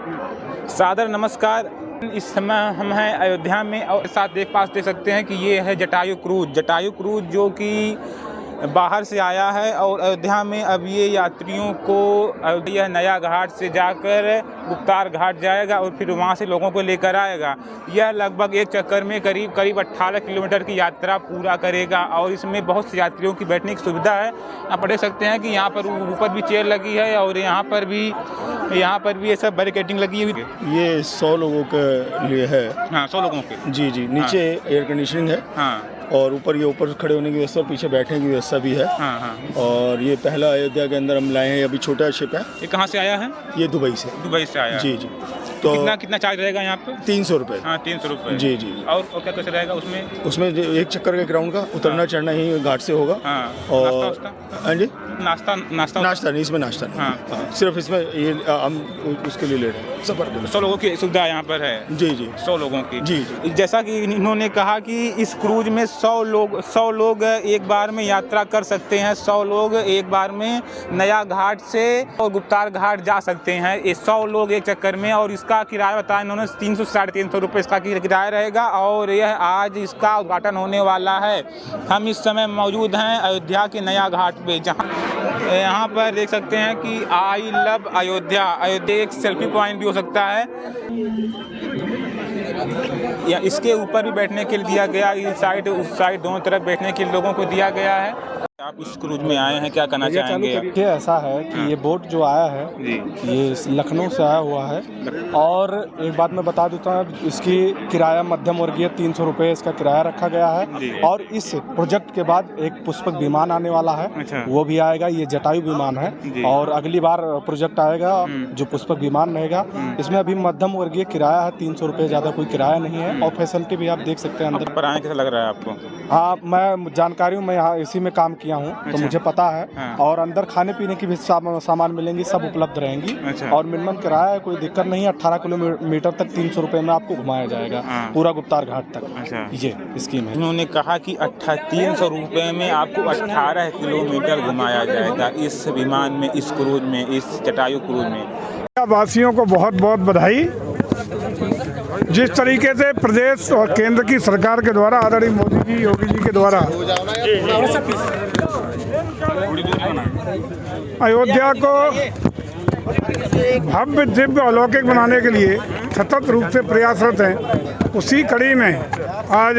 सादर नमस्कार। इस समय हम हैं अयोध्या में और साथ देख सकते हैं कि ये है जटायु क्रूज जो कि बाहर से आया है और अयोध्या में अब ये यात्रियों को अयोध्या नया घाट से जाकर गुप्तार घाट जाएगा और फिर वहाँ से लोगों को लेकर आएगा। यह लगभग एक चक्कर में करीब 18 किलोमीटर की यात्रा पूरा करेगा और इसमें बहुत से यात्रियों की बैठने की सुविधा है। आप देख सकते हैं कि यहाँ पर ऊपर भी चेयर लगी है और यहाँ पर भी ये सब बैरिकेडिंग लगी हुई है। ये 100 लोगों के लिए है। हाँ, 100 लोगों के। जी नीचे एयर कंडीशनिंग है। हाँ। और ऊपर खड़े होने की व्यवस्था और पीछे बैठने की व्यवस्था भी है। हाँ। और ये पहला अयोध्या के अंदर हम लाए हैं। अभी छोटा शिप है। ये कहाँ से आया है? ये दुबई से आया है। जी। तो कितना चार्ज रहेगा यहाँ पे? 300 रुपये। हाँ, 300 रुपये। जी। और क्या कैसे रहेगा उसमें? एक चक्कर के ग्राउंड का उतरना चढ़ना ही घाट से होगा। और नाश्ता नहीं, इसमें नाश्ता नहीं। हाँ। सिर्फ इसमें ये हम उसके लिए ले रहे हैं। सफर के लिए 100 लोगों की सुविधा यहाँ पर है। जी 100 लोगों की। जी। जैसा कि इन्होंने कहा कि इस क्रूज में 100 लोग एक बार में यात्रा कर सकते हैं। 100 लोग एक बार में नया घाट से और गुप्तार घाट जा सकते हैं। ये 100 लोग एक चक्कर में। और इसका किराया बताया इन्होंने 300 से 350 रुपये इसका किराया रहेगा और यह आज इसका उद्घाटन होने वाला है। हम इस समय मौजूद हैं अयोध्या के नया घाट पे, जहाँ यहाँ पर देख सकते हैं कि आई लव अयोध्या एक सेल्फी पॉइंट भी हो सकता है या इसके ऊपर भी बैठने के लिए दिया गया। इस साइड उस साइड दोनों तरफ बैठने के लिए लोगों को दिया गया है। आप इस क्रूज में आए हैं, क्या कहना चाहेंगे? ये ऐसा है कि ये बोट जो आया है ये लखनऊ से आया हुआ है। और एक बात मैं बता देता हूँ, इसकी किराया मध्यम वर्गीय 300 रुपये इसका किराया रखा गया है। और इस प्रोजेक्ट के बाद एक पुष्पक विमान आने वाला है। अच्छा। वो भी आएगा। ये जटायु विमान है और अगली बार प्रोजेक्ट आएगा जो पुष्पक विमान रहेगा। इसमें अभी मध्यम वर्गीय किराया है 300 रुपये, ज़्यादा कोई किराया नहीं है। और फैसिलिटी भी आप देख सकते हैं अंदर पर आए। कैसा लग रहा है आपको? हाँ, मैं जानकारी हूँ, मैं यहाँ इसी में काम किया हूँ। तो मुझे पता है। हाँ। और अंदर खाने पीने की भी सामान मिलेंगी, सब उपलब्ध रहेंगी। अच्छा। और मिनिमम किराया है, कोई दिक्कत नहीं है। 18 किलोमीटर तक 300 रुपये में आपको घुमाया जाएगा। हाँ। पूरा गुप्तार घाट तक। अच्छा। ये स्कीम है। उन्होंने कहा कि 300 रुपये में आपको 18 किलोमीटर घुमाया जाएगा इस विमान में, इस क्रूज में, इस जटायु क्रूज में। वासियों को बहुत बहुत बधाई। जिस तरीके से प्रदेश और केंद्र की सरकार के द्वारा आदरणीय मोदी जी, योगी जी के द्वारा अयोध्या को भव्य दिव्य अलौकिक बनाने के लिए सतत रूप से प्रयासरत हैं, उसी कड़ी में आज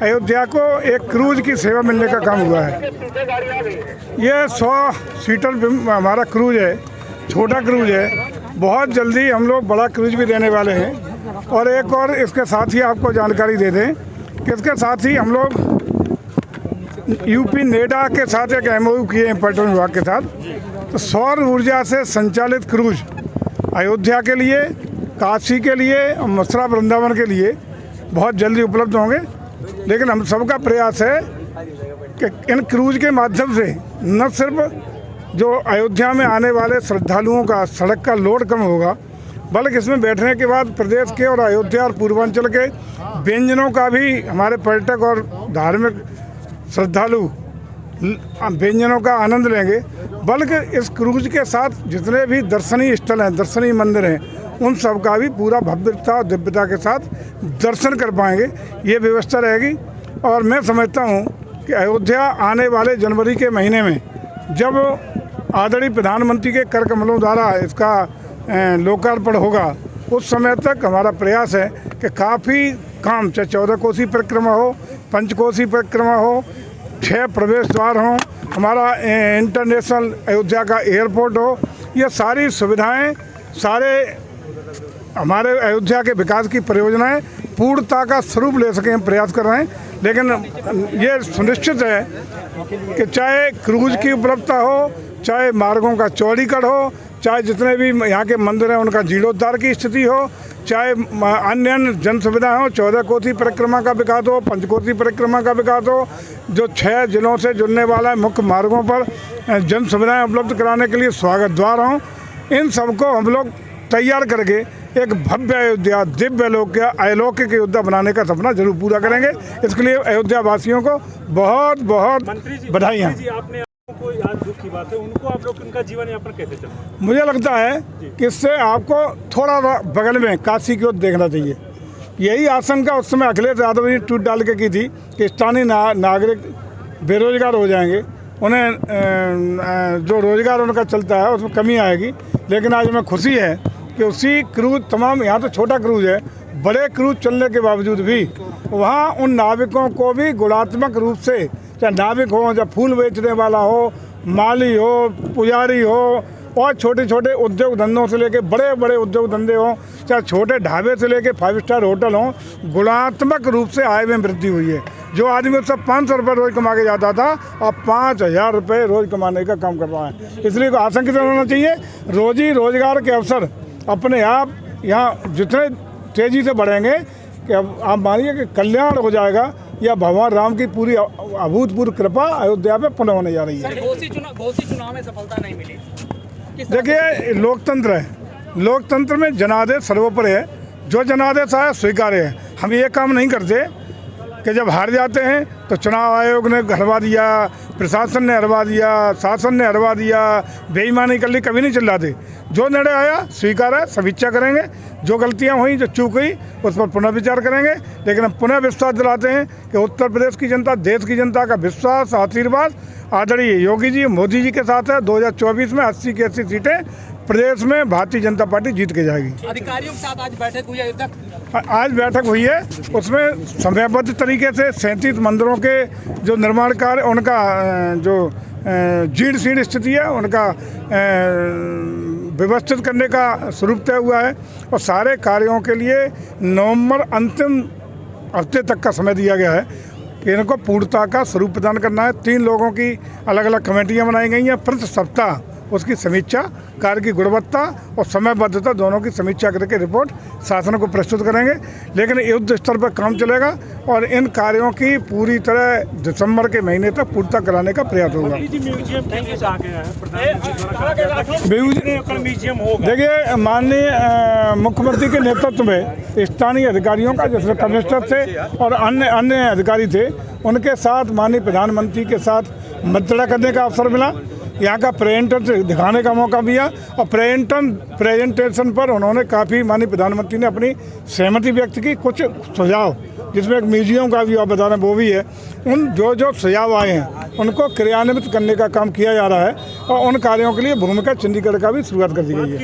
अयोध्या को एक क्रूज की सेवा मिलने का काम हुआ है। ये 100 सीटर हमारा क्रूज है, छोटा क्रूज है। बहुत जल्दी हम लोग बड़ा क्रूज भी देने वाले हैं। और एक और इसके साथ ही आपको जानकारी दे दें कि इसके साथ ही हम लोग यूपी नेडा के साथ एक MOU किए हैं पर्यटन विभाग के साथ। तो सौर ऊर्जा से संचालित क्रूज अयोध्या के लिए, काशी के लिए और मथुरा वृंदावन के लिए बहुत जल्दी उपलब्ध होंगे। लेकिन हम सबका प्रयास है कि इन क्रूज के माध्यम से न सिर्फ जो अयोध्या में आने वाले श्रद्धालुओं का सड़क का लोड कम होगा, बल्कि इसमें बैठने के बाद प्रदेश के और अयोध्या और पूर्वांचल के व्यंजनों का भी हमारे पर्यटक और धार्मिक श्रद्धालु व्यंजनों का आनंद लेंगे। बल्कि इस क्रूज के साथ जितने भी दर्शनीय स्थल हैं, दर्शनीय मंदिर हैं, उन सब का भी पूरा भव्यता और दिव्यता के साथ दर्शन कर पाएंगे, ये व्यवस्था रहेगी। और मैं समझता हूँ कि अयोध्या आने वाले जनवरी के महीने में जब आदरणीय प्रधानमंत्री के कर कमलों द्वारा इसका लोकार्पण होगा, उस समय तक हमारा प्रयास है कि काफ़ी काम, चाहे 14 कोसी परिक्रमा हो, पंचकोसी परिक्रमा हो, 6 प्रवेश द्वार हों, हमारा इंटरनेशनल अयोध्या का एयरपोर्ट हो, ये सारी सुविधाएं, सारे हमारे अयोध्या के विकास की परियोजनाएं पूर्णता का स्वरूप ले सकें, हम प्रयास कर रहे हैं। लेकिन ये सुनिश्चित है कि चाहे क्रूज की उपलब्धता हो, चाहे मार्गों का चौड़ीकरण हो, चाहे जितने भी यहाँ के मंदिर हैं उनका जीर्णोद्धार की स्थिति हो, चाहे अन्य जन सुविधाएँ हो, 14 कोसी परिक्रमा का विकास हो, पंचकोसी परिक्रमा का विकास हो, जो 6 जिलों से जुड़ने वाला है मुख्य मार्गों पर जन सुविधाएँ उपलब्ध कराने के लिए स्वागत द्वार हों, इन सबको हम लोग तैयार करके एक भव्य अयोध्या, दिव्य अलौकिक अयोध्या बनाने का सपना जरूर पूरा करेंगे। इसके लिए अयोध्या वासियों को बहुत बहुत बधाइयाँ। की बात है, उनको आप लोग उनका जीवन यापन कैसे चलता है? मुझे लगता है कि इससे आपको थोड़ा बगल में काशी की ओर देखना चाहिए। यही आशंका उस समय अखिलेश यादव ने ट्वीट डाल के की थी कि स्थानीय नागरिक बेरोजगार हो जाएंगे, उन्हें जो रोजगार उनका चलता है उसमें कमी आएगी। लेकिन आज हमें खुशी है कि उसी क्रूज तमाम, यहाँ तो छोटा क्रूज है, बड़े क्रूज चलने के बावजूद भी वहाँ उन नाविकों को भी गुणात्मक रूप से, चाहे नाविक हो, चाहे फूल बेचने वाला हो, माली हो, पुजारी हो, और छोटे छोटे उद्योग धंधों से लेके बड़े बड़े उद्योग धंधे हों, चाहे छोटे ढाबे से लेके 5 स्टार होटल हों, गुणात्मक रूप से आय में वृद्धि हुई है। जो आदमी उससे 500 रुपये रोज़ कमा के जाता था, अब 5000 रुपये रोज़ कमाने का काम कर रहा है। इसलिए को आशंकित होना चाहिए। रोजी रोजगार के अवसर अपने आप यहाँ जितने तेज़ी से बढ़ेंगे कि अब आप मानिए कि कल्याण हो जाएगा, या भगवान राम की पूरी अभूतपूर्व कृपा अयोध्या पे पुनः होने जा रही है। घोसी चुनाव में सफलता नहीं मिली। देखिए, लोकतंत्र है, लोकतंत्र में जनादेश सर्वोपरि है। जो जनादेश आया स्वीकार्य है। हम ये काम नहीं करते कि जब हार जाते हैं तो चुनाव आयोग ने हरवा दिया, प्रशासन ने हरवा दिया, शासन ने हरवा दिया, बेईमानी कर ली, कभी नहीं चिल्लाते। जो निर्णय आया स्वीकार है, समीक्षा करेंगे, जो गलतियां हुई, जो चूक हुई, उस पर पुनः विचार करेंगे। लेकिन हम पुनः विश्वास दिलाते हैं कि उत्तर प्रदेश की जनता, देश की जनता का विश्वास, आशीर्वाद आदरणीय योगी जी, मोदी जी के साथ है। 2024 में 80 की 80 सीटें प्रदेश में भारतीय जनता पार्टी जीत के जाएगी। अधिकारियों के साथ आज बैठक हुई है, आज बैठक हुई है, उसमें समयबद्ध तरीके से 37 मंदिरों के जो निर्माण कार्य, उनका जो जीर्ण शीर्ण स्थिति है, उनका व्यवस्थित करने का स्वरूप तय हुआ है। और सारे कार्यों के लिए नवंबर अंतिम हफ्ते तक का समय दिया गया है। इनको पूर्णता का स्वरूप प्रदान करना है। 3 लोगों की अलग अलग कमेटियां बनाई गई हैं। प्रति सप्ताह उसकी समीक्षा, कार्य की गुणवत्ता और समयबद्धता दोनों की समीक्षा करके रिपोर्ट शासन को प्रस्तुत करेंगे। लेकिन युद्ध स्तर पर काम चलेगा और इन कार्यों की पूरी तरह दिसंबर के महीने तक पूर्णता कराने का प्रयास होगा। देखिए, माननीय मुख्यमंत्री के नेतृत्व में स्थानीय अधिकारियों का, जिसमें कमिश्नर थे और अन्य अधिकारी थे, उनके साथ माननीय प्रधानमंत्री के साथ मंत्रणा करने का अवसर मिला। यहाँ का प्रेजेंटेशन दिखाने का मौका दिया और प्रेजेंटेशन पर उन्होंने काफ़ी, माननीय प्रधानमंत्री ने अपनी सहमति व्यक्त की। कुछ सुझाव, जिसमें एक म्यूजियम का भी आप बता रहे हैं, वो भी है। उन जो सुझाव आए हैं उनको क्रियान्वित करने का काम किया जा रहा है और उन कार्यों के लिए भूमिका चंडीगढ़ का भी शुरुआत कर दी गई है।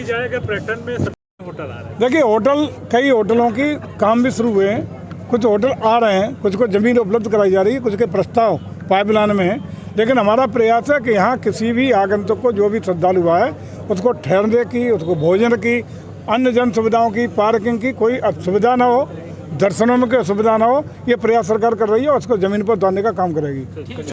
देखिए, होटल, कई होटलों की काम भी शुरू हुए हैं, कुछ होटल आ रहे हैं, कुछ को ज़मीन उपलब्ध कराई जा रही है, कुछ के प्रस्ताव पाइपलाइन में है। लेकिन हमारा प्रयास है कि यहाँ किसी भी आगंतुक को, जो भी श्रद्धालु आए, उसको ठहरने की, उसको भोजन की, अन्य जन सुविधाओं की, पार्किंग की कोई असुविधा ना हो, दर्शनों में कोई असुविधा ना हो। ये प्रयास सरकार कर रही है और उसको ज़मीन पर उतारने का काम करेगी।